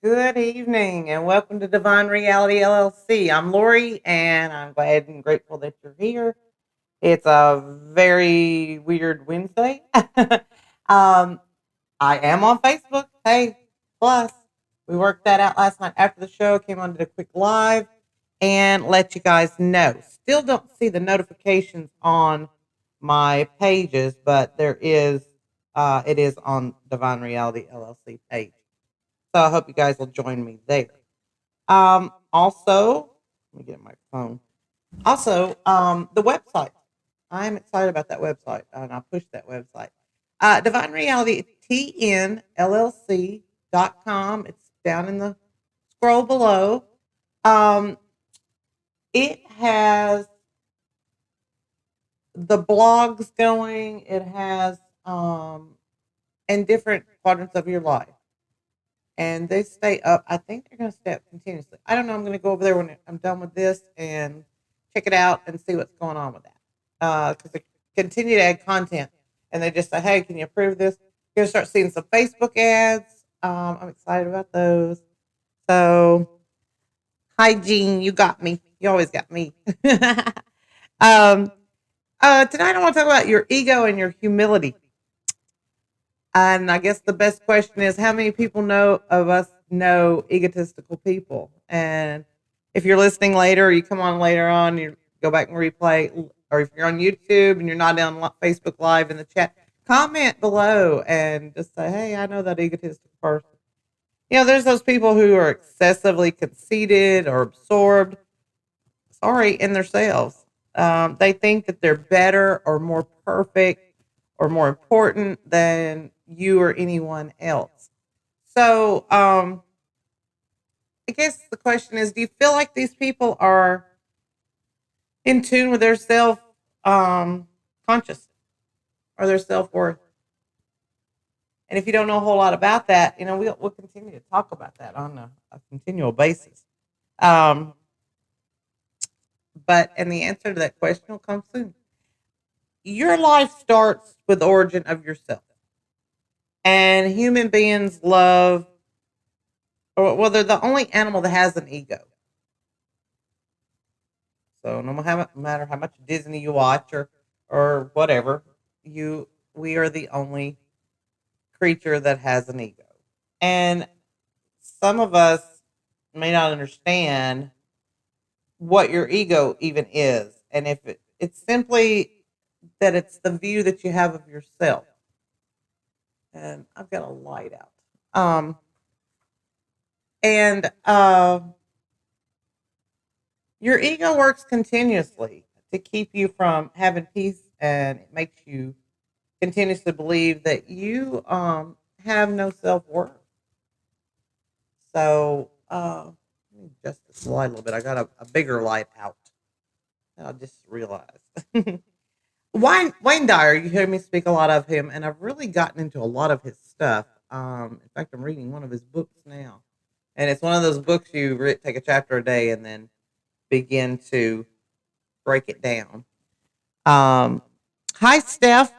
Good evening and welcome to Divine Reality LLC. I'm Lori and I'm glad and grateful that you're here. It's a very weird Wednesday. um, I am on Facebook. Hey, plus, we worked that out last night after the show, came on to a quick live and let you guys know. Still don't see the notifications on my pages, but it is on Divine Reality LLC page. So I hope you guys will join me there. Also, let me get my phone. Also, the website. I'm excited about that website, and I pushed that website. Divine Reality, TNLLC.com. It's down in the scroll below. Um, it has the blogs going. It has in different quadrants of your life. And they stay up. I think they're going to stay up continuously. I don't know. I'm going to go over there when I'm done with this and check it out and see what's going on with that. Because they continue to add content, and they just say, "Hey, can you approve this?" You're going to start seeing some Facebook ads. I'm excited about those. So, hi, Jean. You got me. You always got me. um, Tonight, I want to talk about your ego and your humility. And I guess the best question is, how many people know egotistical people? And if you're listening later, or you come on later on, you go back and replay, or if you're on YouTube and you're not on Facebook Live in the chat, comment below and just say, "Hey, I know that egotistical person." There's those people who are excessively conceited or absorbed, in themselves. They think that they're better or more perfect or more important than you or anyone else. So, I guess the question is, do you feel like these people are in tune with their self conscious or their self worth? And if you don't know a whole lot about that, we'll continue to talk about that on a continual basis. Um, and the answer to that question will come soon. Your life starts with the origin of yourself. And human beings love, well, they're the only animal that has an ego. So no matter how much Disney you watch or whatever, we are the only creature that has an ego. And some of us may not understand what your ego even is. And if it's simply that it's the view that you have of yourself. And I've got a light out. And your ego works continuously to keep you from having peace, and it makes you continuously believe that you have no self worth. So, let me adjust this light a little bit. I got a bigger light out. I just realized. Wayne Dyer, you hear me speak a lot of him, and I've really gotten into a lot of his stuff. In fact, I'm reading one of his books now, and it's one of those books take a chapter a day and then begin to break it down. Hi, Steph.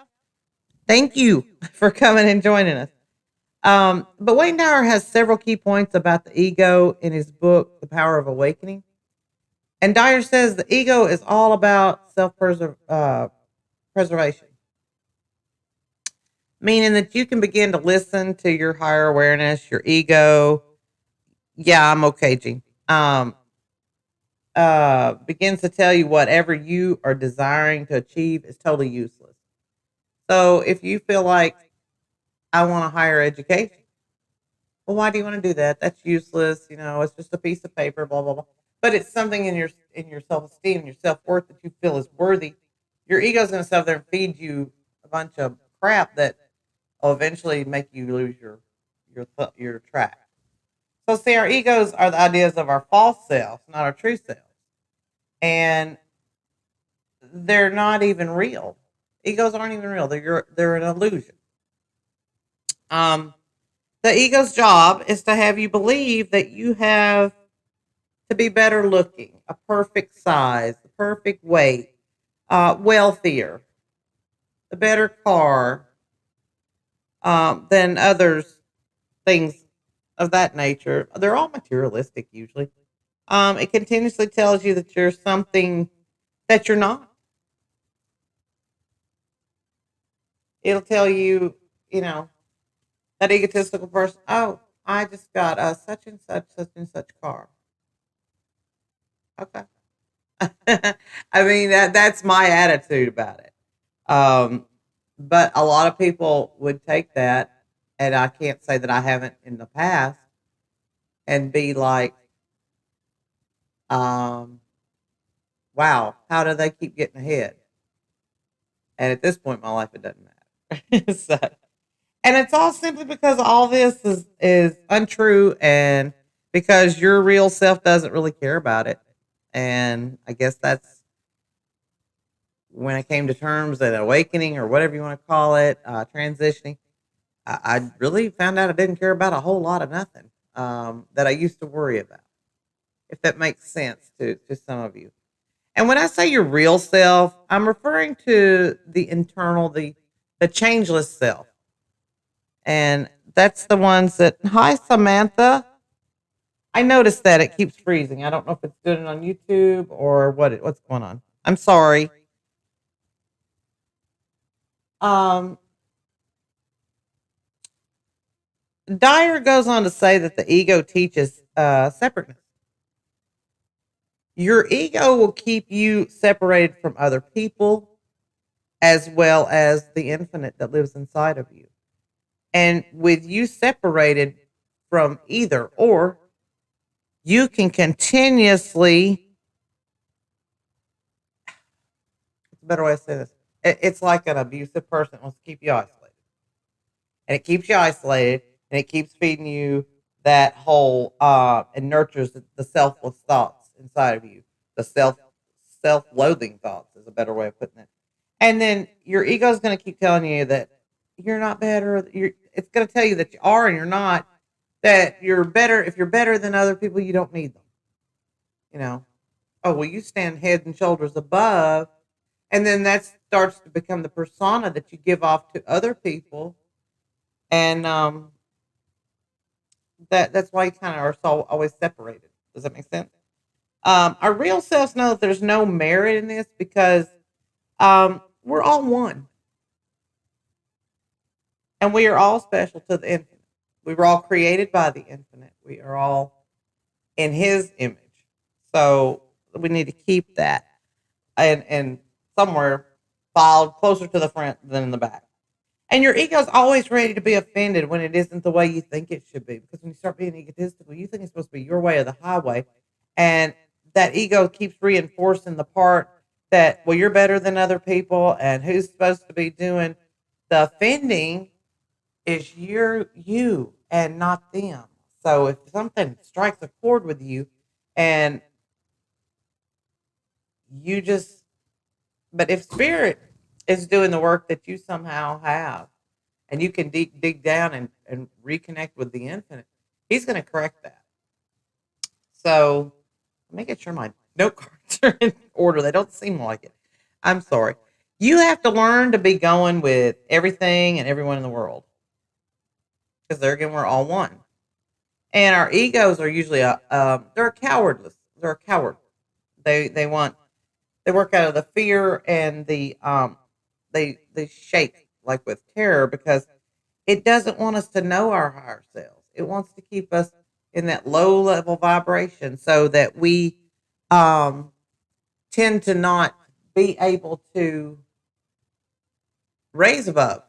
Thank you for coming and joining us. But Wayne Dyer has several key points about the ego in his book, The Power of Awakening. And Dyer says the ego is all about preservation, meaning that you can begin to listen to your higher awareness, your ego. Yeah, I'm okay, Gene. Begins to tell you whatever you are desiring to achieve is totally useless. So if you feel like, I want a higher education, well, why do you want to do that? That's useless. It's just a piece of paper, blah, blah, blah. But it's something in your self-esteem, your self-worth that you feel is worthy. Your ego's going to sit there and feed you a bunch of crap that will eventually make you lose your track. So see, our egos are the ideas of our false selves, not our true selves. And they're not even real. Egos aren't even real. They're an illusion. The ego's job is to have you believe that you have to be better looking, a perfect size, the perfect weight, wealthier, the better car than others, things of that nature. They're all materialistic usually. It continuously tells you that you're something that you're not. It'll tell you, you know, that egotistical person, oh, I just got a such and such car. Okay. I mean, that's my attitude about it. Um, but a lot of people would take that, and I can't say that I haven't in the past, and be like, um, wow, how do they keep getting ahead? And at this point in my life, it doesn't matter. So, and it's all simply because all this is untrue, and because your real self doesn't really care about it. And I guess that's when I came to terms and awakening, or whatever you want to call it, transitioning. I really found out I didn't care about a whole lot of nothing that I used to worry about. If that makes sense to some of you. And when I say your real self, I'm referring to the internal, the changeless self. And that's the ones that, hi, Samantha. I noticed that it keeps freezing. I don't know if it's doing it on YouTube or what's going on. I'm sorry. Um, Dyer goes on to say that the ego teaches separateness. Your ego will keep you separated from other people as well as the infinite that lives inside of you. And with you separated from either or, you can continuously, it's a better way to say this. It's like an abusive person that wants to keep you isolated. And it keeps you isolated, and it keeps feeding you that whole and nurtures the selfless thoughts inside of you. The self-loathing thoughts is a better way of putting it. And then your ego is going to keep telling you that you're not better. It's going to tell you that you are and you're not. That you're better. If you're better than other people, you don't need them. You know. Oh well, you stand head and shoulders above, and then that starts to become the persona that you give off to other people, and that's why you kind of are so always separated. Does that make sense? Our real selves know that there's no merit in this because we're all one, and we are all special to the infinite. We were all created by the infinite. We are all in His image, so we need to keep that and somewhere filed closer to the front than in the back. And your ego's always ready to be offended when it isn't the way you think it should be. Because when you start being egotistical, you think it's supposed to be your way or the highway. And that ego keeps reinforcing the part that, well, you're better than other people. And who's supposed to be doing the offending is you and not them. So if something strikes a chord with you and you just, but if spirit is doing the work that you somehow have, and you can dig down and reconnect with the infinite, He's going to correct that. So let me get sure my note cards are in order. They don't seem like it. I'm sorry. You have to learn to be going with everything and everyone in the world. Because there again, we're all one. And our egos are usually they're cowardless. They're a coward. They work out of the fear, and they shake like with terror because it doesn't want us to know our higher selves. It wants to keep us in that low level vibration so that we tend to not be able to raise above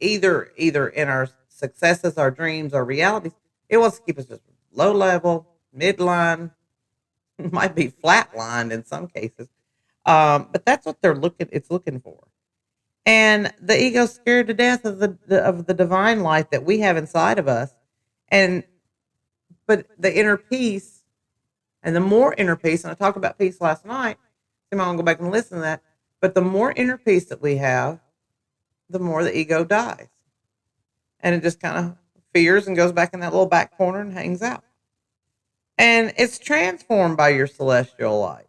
either in our successes, our dreams, our realities. It wants to keep us just low level, midline, might be flatlined in some cases. But that's what it's looking for. And the ego's scared to death of the divine light that we have inside of us. And but the inner peace, and the more inner peace, and I talked about peace last night. You might want to go back and listen to that. But the more inner peace that we have, the more the ego dies. And it just kind of fears and goes back in that little back corner and hangs out. And it's transformed by your celestial light.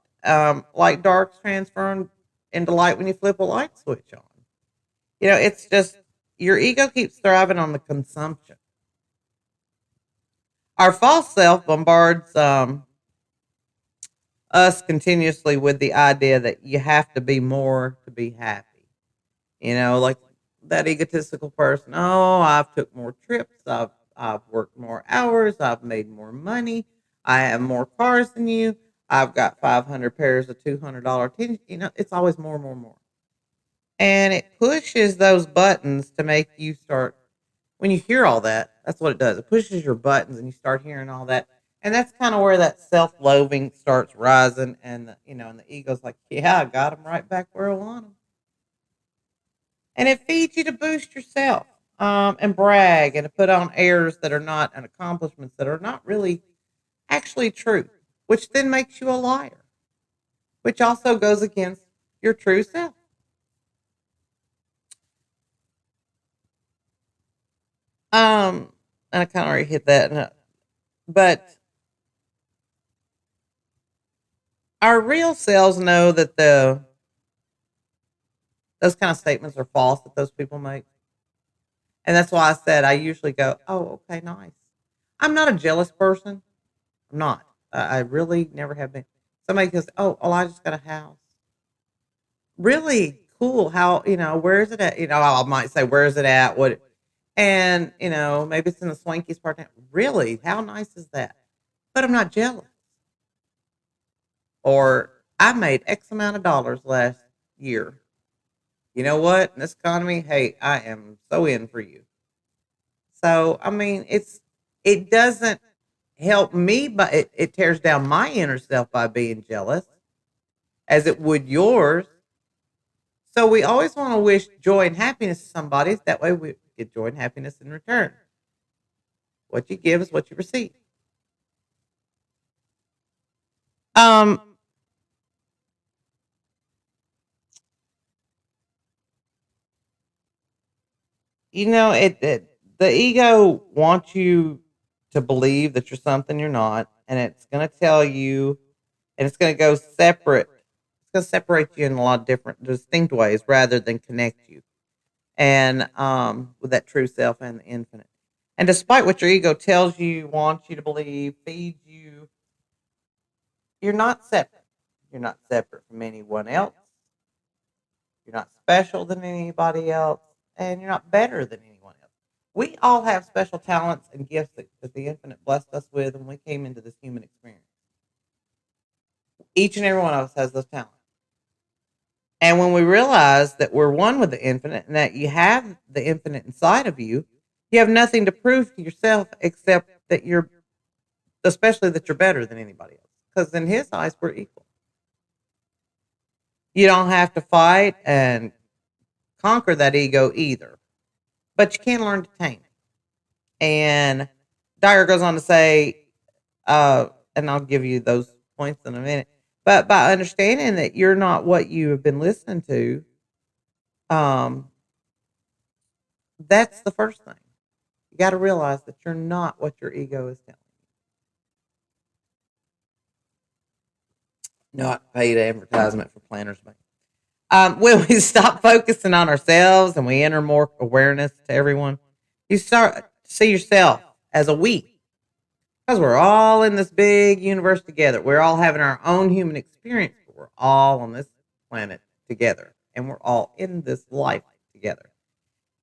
Like dark's transformed into light when you flip a light switch on. You know, it's just your ego keeps thriving on the consumption. Our false self bombards us continuously with the idea that you have to be more to be happy. Like that egotistical person. Oh, I've took more trips. I've worked more hours. I've made more money. I have more cars than you. I've got 500 pairs of $200 tennis. It's always more, more, more. And it pushes those buttons to make you start. When you hear all that, that's what it does. It pushes your buttons, and you start hearing all that. And that's kind of where that self-loathing starts rising, and and the ego's like, "Yeah, I got them right back where I want them." And it feeds you to boost yourself, and brag and to put on airs that are not, and accomplishments that are not really actually true, which then makes you a liar, which also goes against your true self. Um, and I kind of already hit that, but our real selves know that the those kind of statements are false that those people make, and that's why I said I usually go, "Oh, okay, nice." I'm not a jealous person. I'm not. I really never have been. Somebody goes, "Oh, I just got a house." Really cool. How, where is it at? I might say, where is it at? What, and, maybe it's in the swankiest part of town. Really? How nice is that? But I'm not jealous. Or I made X amount of dollars last year. You know what? In this economy, hey, I am so in for you. So, I mean, it doesn't help me, but it tears down my inner self by being jealous, as it would yours. So we always want to wish joy and happiness to somebody. That way we get joy and happiness in return. What you give is what you receive. Um, it the ego wants you to believe that you're something you're not, and it's going to tell you, and it's going to go separate. It's going to separate you in a lot of different, distinct ways rather than connect you, and with that true self and the infinite. And despite what your ego tells you, wants you to believe, feeds you, you're not separate. You're not separate from anyone else. You're not special than anybody else, and you're not better than anyone else. We all have special talents and gifts that the infinite blessed us with when we came into this human experience. Each and every one of us has those talents. And when we realize that we're one with the infinite and that you have the infinite inside of you, you have nothing to prove to yourself except that you're, especially that you're better than anybody else. Because in his eyes, we're equal. You don't have to fight and conquer that ego either, but you can learn to tame it. And Dyer goes on to say, and I'll give you those points in a minute, but by understanding that you're not what you have been listening to, um, that's the first thing. You got to realize that you're not what your ego is telling you. Not paid advertisement for Planners Bank. When we stop focusing on ourselves and we enter more awareness to everyone, you start to see yourself as a we, because we're all in this big universe together. We're all having our own human experience, but we're all on this planet together, and we're all in this life together.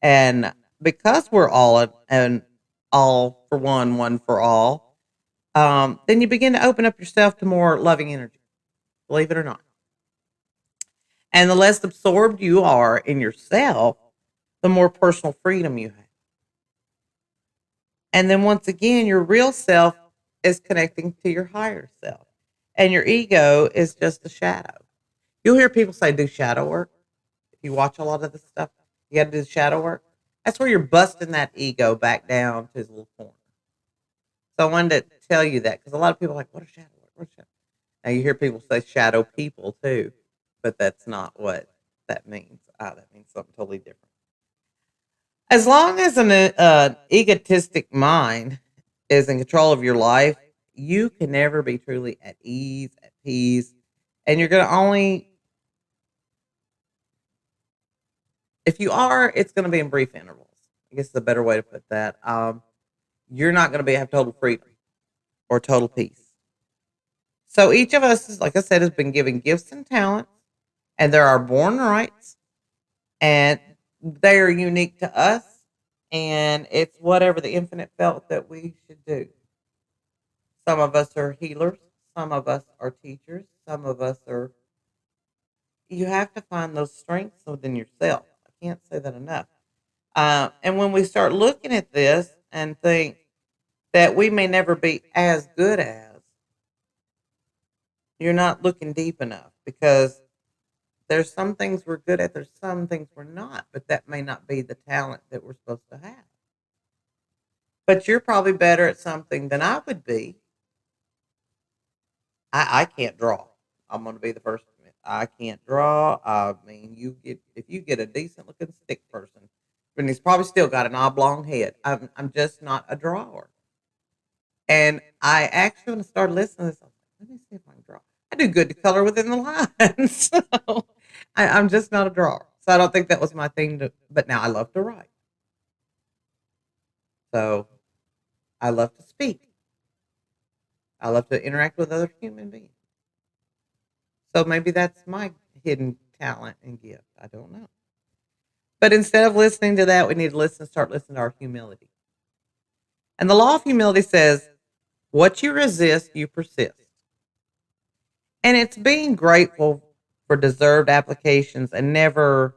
And because we're and all for one, one for all, then you begin to open up yourself to more loving energy. Believe it or not. And the less absorbed you are in yourself, the more personal freedom you have. And then once again, your real self is connecting to your higher self. And your ego is just a shadow. You'll hear people say do shadow work. If you watch a lot of this stuff, you got to do the shadow work. That's where you're busting that ego back down to his little corner. So I wanted to tell you that, because a lot of people are like, what is shadow work? What's shadow? Now you hear people say shadow people too, but that's not what that means. That means something totally different. As long as an egotistic mind is in control of your life, you can never be truly at ease, at peace, and you're going to only, if you are, it's going to be in brief intervals. I guess is a better way to put that. You're not going to have total freedom. or total peace. So each of us, like I said, has been given gifts and talents, and there are born rights, and they are unique to us. And it's whatever the infinite felt that we should do. Some of us are healers, some of us are teachers, some of us are. You have to find those strengths within yourself. I can't say that enough. And when we start looking at this and think that we may never be as good as, you're not looking deep enough because there's some things we're good at, there's some things we're not, but that may not be the talent that we're supposed to have. But you're probably better at something than I would be. I can't draw. I'm going to be the first to admit I can't draw. I mean, if you get a decent looking stick person, and he's probably still got an oblong head. I'm just not a drawer. And I actually, when I started listening to this, I was like, let me see if I can draw. I do good to color within the lines. So I'm just not a drawer. So I don't think that was my thing but now I love to write. So I love to speak. I love to interact with other human beings. So maybe that's my hidden talent and gift. I don't know. But instead of listening to that, we need to start listening to our humility. And the law of humility says, what you resist, you persist. And it's being grateful for deserved applications and never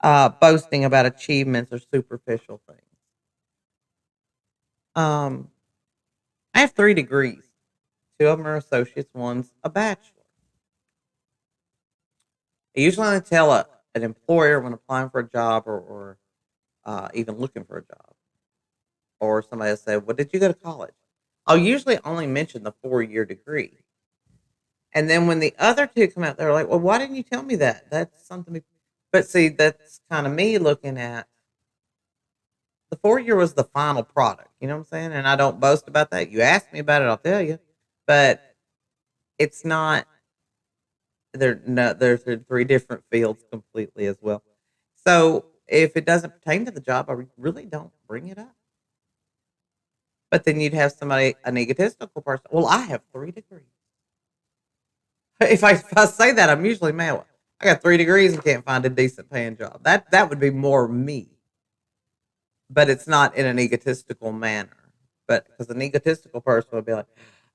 boasting about achievements or superficial things. I have 3 degrees. 2 of them are associates, one's a bachelor. I usually only tell an employer when applying for a job or even looking for a job, or somebody will say, well, did you go to college? I'll usually only mention the 4-year degree. And then when the other 2 come out, they're like, well, why didn't you tell me that? That's something. But see, that's kind of me looking at the 4-year was the final product. You know what I'm saying? And I don't boast about that. You ask me about it, I'll tell you. But it's not. There's 3 different fields completely as well. So if it doesn't pertain to the job, I really don't bring it up. But then you'd have somebody, an egotistical person. Well, I have 3 degrees. If I say that, I'm usually mad. I got 3 degrees and can't find a decent paying job. That would be more me. But it's not in an egotistical manner. But because an egotistical person would be like,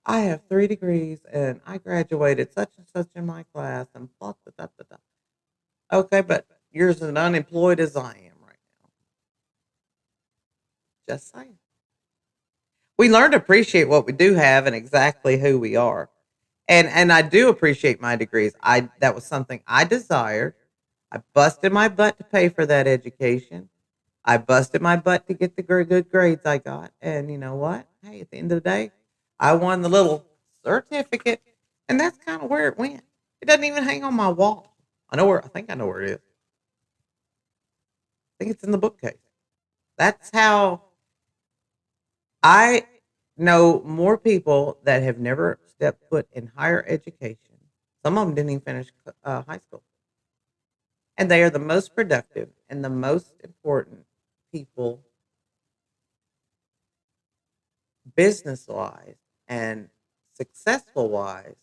I have 3 degrees and I graduated such and such in my class and blah, blah, blah, blah, blah. Okay, but you're as unemployed as I am right now. Just saying. We learn to appreciate what we do have and exactly who we are. And I do appreciate my degrees. That was something I desired. I busted my butt to pay for that education. I busted my butt to get the good grades I got. And you know what? Hey, at the end of the day, I won the little certificate, and that's kind of where it went. It doesn't even hang on my wall. I think I know where it is. I think it's in the bookcase. That's how I know more people that have never stepped foot in higher education. Some of them didn't even finish high school. And they are the most productive and the most important people, business wise and successful wise.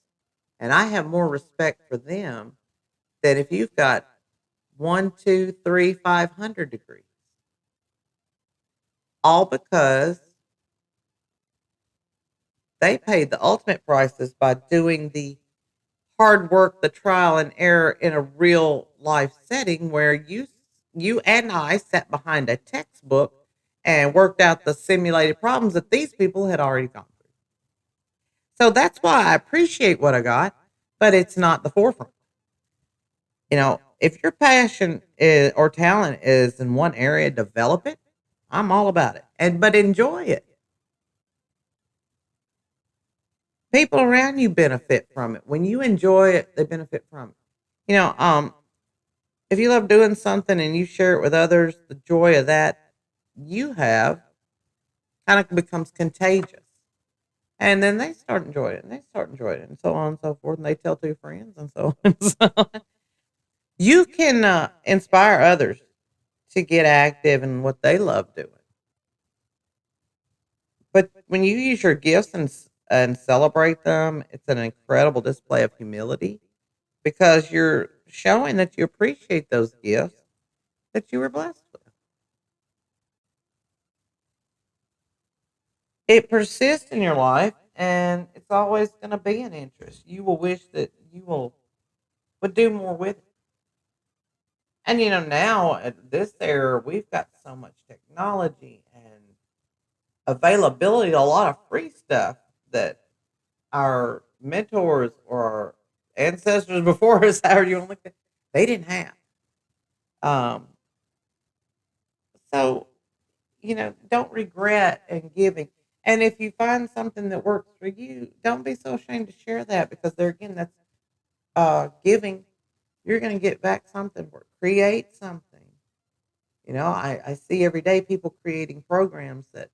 And I have more respect for them than if you've got 1, 2, 3, 500 degrees. All because they paid the ultimate prices by doing the hard work, the trial and error in a real life setting where you and I sat behind a textbook and worked out the simulated problems that these people had already gone through. So that's why I appreciate what I got, but it's not the forefront. You know, if your passion or talent is in one area, develop it. I'm all about it, but enjoy it. People around you benefit from it. When you enjoy it, they benefit from it. You know, if you love doing something and you share it with others, the joy of that you have kind of becomes contagious. And then they start enjoying it and they start enjoying it and so on and so forth. And they tell 2 friends and so on and so on. You can inspire others to get active in what they love doing. But when you use your gifts and and celebrate them. It's an incredible display of humility because you're showing that you appreciate those gifts that you were blessed with. It persists in your life and it's always going to be an interest. You will wish that you will would do more with it. And now at this era, we've got so much technology and availability, a lot of free stuff that our mentors or our ancestors before us, however you want to look at it, they didn't have. Um, so, don't regret in giving. And if you find something that works for you, don't be so ashamed to share that because there again, that's giving. You're going to get back something for it. Create something. I see every day people creating programs that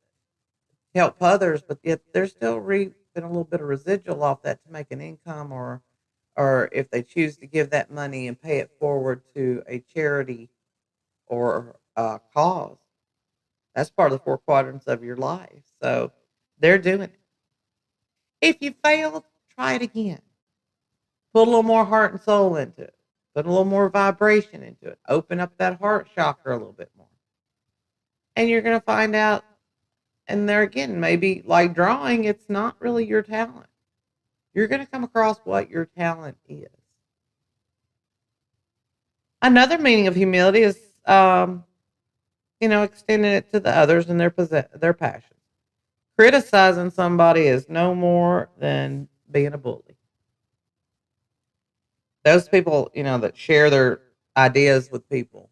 help others, but yet they're still reaping a little bit of residual off that to make an income, or if they choose to give that money and pay it forward to a charity or a cause. That's part of the four quadrants of your life. So they're doing it. If you failed, try it again. Put a little more heart and soul into it. Put a little more vibration into it. Open up that heart chakra a little bit more. And you're going to find out, and there again, maybe like drawing, it's not really your talent. You're going to come across what your talent is. Another meaning of humility is, extending it to the others and their passions. Criticizing somebody is no more than being a bully. Those people, that share their ideas with people,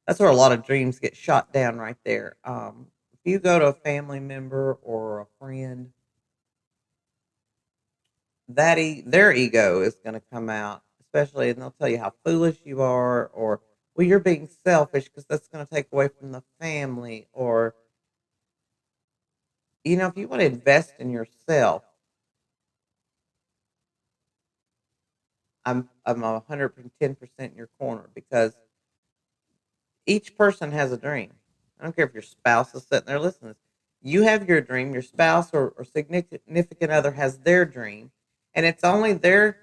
that's where a lot of dreams get shot down right there. If you go to a family member or a friend, their ego is going to come out, especially, and they'll tell you how foolish you are, or well, you're being selfish because that's going to take away from the family, or if you want to invest in yourself, I'm 110% in your corner because each person has a dream. I don't care if your spouse is sitting there listening. You have your dream. Your spouse or significant other has their dream, and it's only their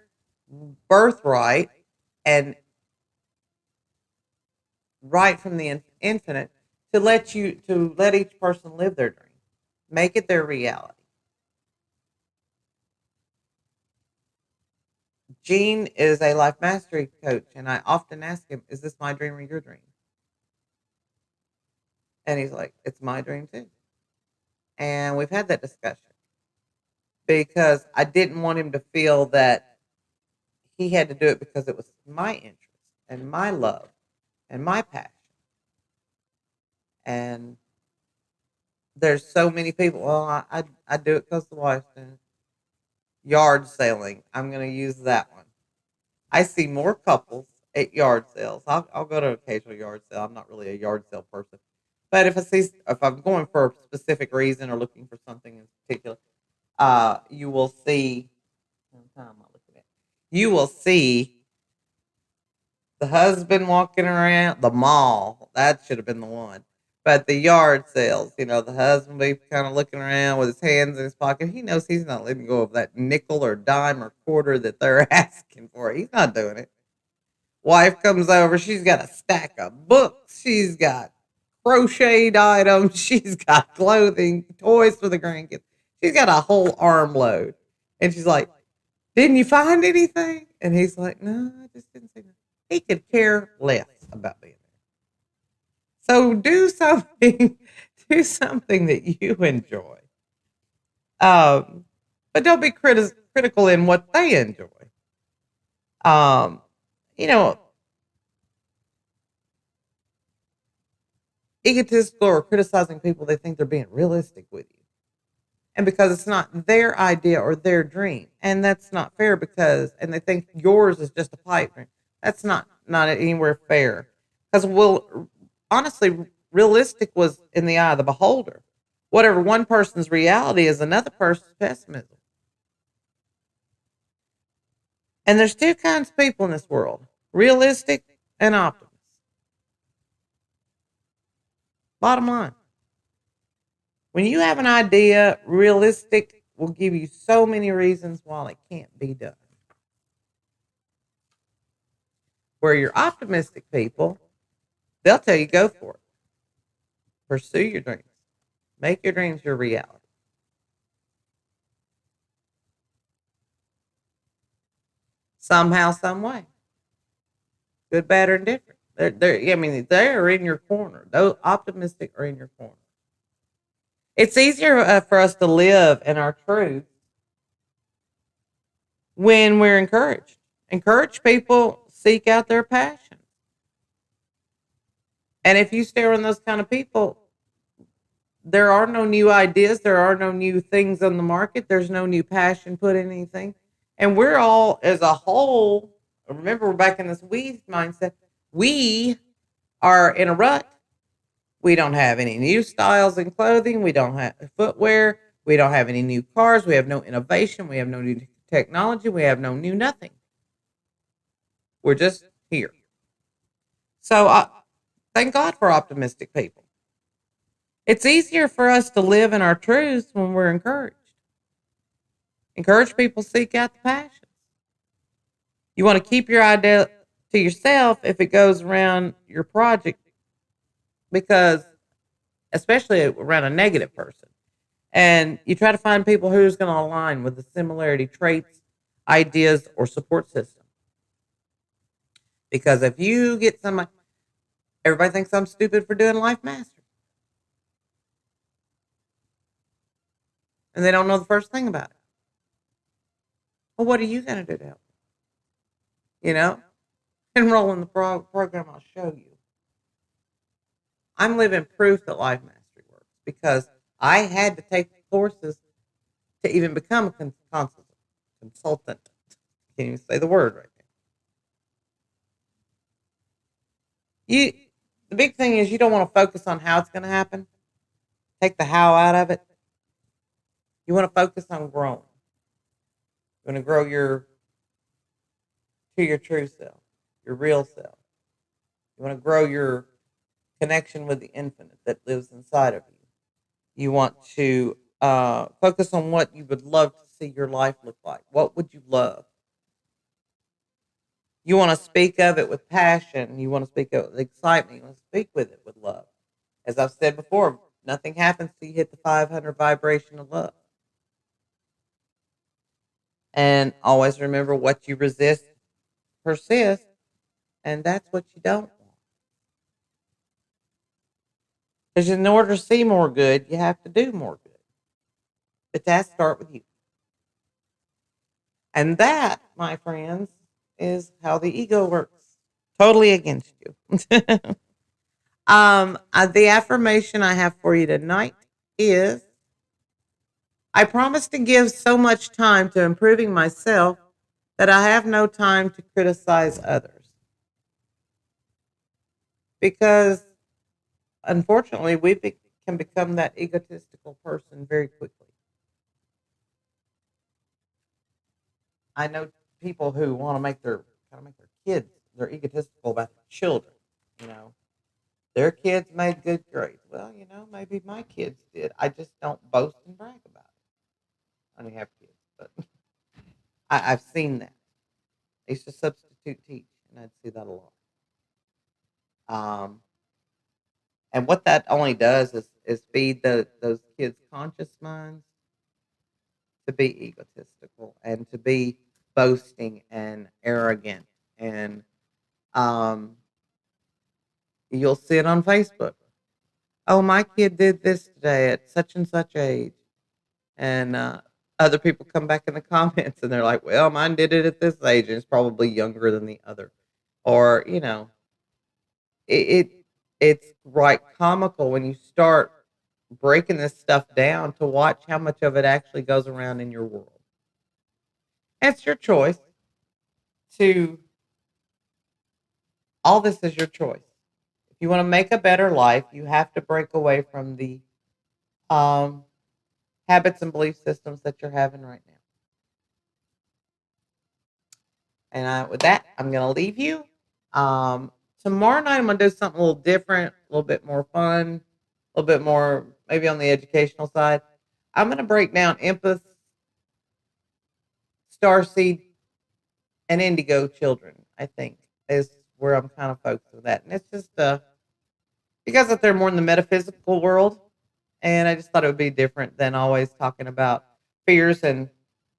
birthright and right from the infinite to let each person live their dream, make it their reality. Gene is a life mastery coach, and I often ask him, "Is this my dream or your dream?" And he's like, "It's my dream too." And we've had that discussion because I didn't want him to feel that he had to do it because it was my interest and my love and my passion. And there's so many people. Well, I do it because the wife's doing it. Yard selling. I'm going to use that one. I see more couples at yard sales. I'll go to an occasional yard sale. I'm not really a yard sale person, but if I'm going for a specific reason or looking for something in particular, you will see. What time am I looking at? You will see the husband walking around the mall. That should have been the one. But the yard sales, the husband be kind of looking around with his hands in his pocket. He knows he's not letting go of that nickel or dime or quarter that they're asking for. He's not doing it. Wife comes over. She's got a stack of books. She's got crocheted items. She's got clothing, toys for the grandkids. She's got a whole armload. And she's like, "Didn't you find anything?" And he's like, "No, I just didn't see nothing." He could care less about being there. So do something, do something that you enjoy. But don't be critical in what they enjoy. Um, you know, egotistical or criticizing people, they think they're being realistic with you. And because it's not their idea or their dream. And that's not fair and they think yours is just a pipe dream. That's not anywhere fair. Because honestly, realistic was in the eye of the beholder. Whatever one person's reality is another person's pessimism. And there's two kinds of people in this world, realistic and optimists. Bottom line. When you have an idea, realistic will give you so many reasons why it can't be done. Where you're optimistic people, they'll tell you go for it. Pursue your dreams. Make your dreams your reality. Somehow, some way. Good, bad, or indifferent. They're in your corner. Those optimistic are in your corner. It's easier for us to live in our truth when we're encouraged. Encourage people seek out their passion. And if you stay around those kind of people, there are no new ideas. There are no new things on the market. There's no new passion put in anything. And we're all, as a whole, remember, we're back in this we mindset. We are in a rut. We don't have any new styles in clothing. We don't have footwear. We don't have any new cars. We have no innovation. We have no new technology. We have no new nothing. We're just here. So thank God for optimistic people. It's easier for us to live in our truths when we're encouraged. Encourage people seek out the passions. You want to keep your idea to yourself if it goes around your project, because especially around a negative person. And you try to find people who's going to align with the similarity traits, ideas, or support system. Because if you get somebody, everybody thinks I'm stupid for doing life mastery. And they don't know the first thing about it. Well, what are you going to do to help? You know? Enroll in the program, I'll show you. I'm living proof that life mastery works because I had to take the courses to even become a consultant. Can't even say the word right now. The big thing is you don't want to focus on how it's going to happen. Take the how out of it. You want to focus on growing. You want to grow to your true self, your real self. You want to grow your connection with the infinite that lives inside of you. You want to focus on what you would love to see your life look like. What would you love? You want to speak of it with passion. You want to speak of it with excitement. You want to speak with it with love. As I've said before, nothing happens till you hit the 500 vibration of love. And always remember, what you resist persists, and that's what you don't want. Because in order to see more good, you have to do more good. But that starts with you. And that, my friends, is how the ego works. Totally against you. The affirmation I have for you tonight is, I promise to give so much time to improving myself that I have no time to criticize others. Because unfortunately, can become that egotistical person very quickly. I know people who want to make their kids, they're egotistical about their children. You know, their kids made good grades. Well, maybe my kids did. I just don't boast and brag about it. I only have kids, but I've seen that. I used to substitute teach, and I'd see that a lot. And what that only does is feed those kids' conscious minds to be egotistical and to be boasting and arrogant. And you'll see it on Facebook. Oh, my kid did this today at such and such age. And other people come back in the comments and they're like, well, mine did it at this age and it's probably younger than the other. Or, it's right comical when you start breaking this stuff down to watch how much of it actually goes around in your world. It's your choice all this is your choice. If you want to make a better life, you have to break away from the habits and belief systems that you're having right now. And with that, I'm going to leave you. Tomorrow night, I'm going to do something a little different, a little bit more fun, a little bit more maybe on the educational side. I'm going to break down starseed and indigo children, I think, is where I'm kind of focused with that. And it's just because that they're more in the metaphysical world, and I just thought it would be different than always talking about fears and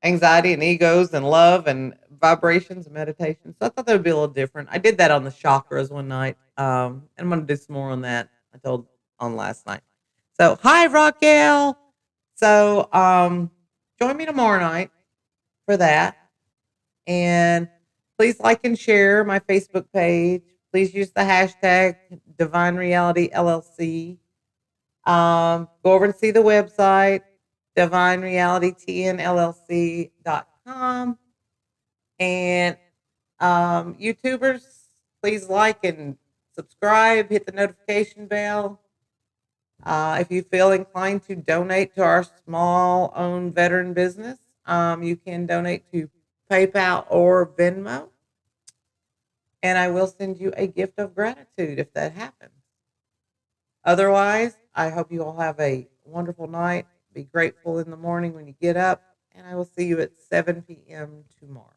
anxiety and egos and love and vibrations and meditation. So I thought that would be a little different. I did that on the chakras one night, and I'm going to do some more on that. I told on last night. So hi Raquel. So join me tomorrow night for that, and please like and share my Facebook page. Please use the hashtag Divine Reality LLC. Go over and see the website, divinerealitytnllc.com. And YouTubers, please like and subscribe, hit the notification bell. If you feel inclined to donate to our small owned veteran business, you can donate to PayPal or Venmo. And I will send you a gift of gratitude if that happens. Otherwise, I hope you all have a wonderful night. Be grateful in the morning when you get up, and I will see you at 7 p.m. tomorrow.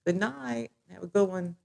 Good night. Have a good one.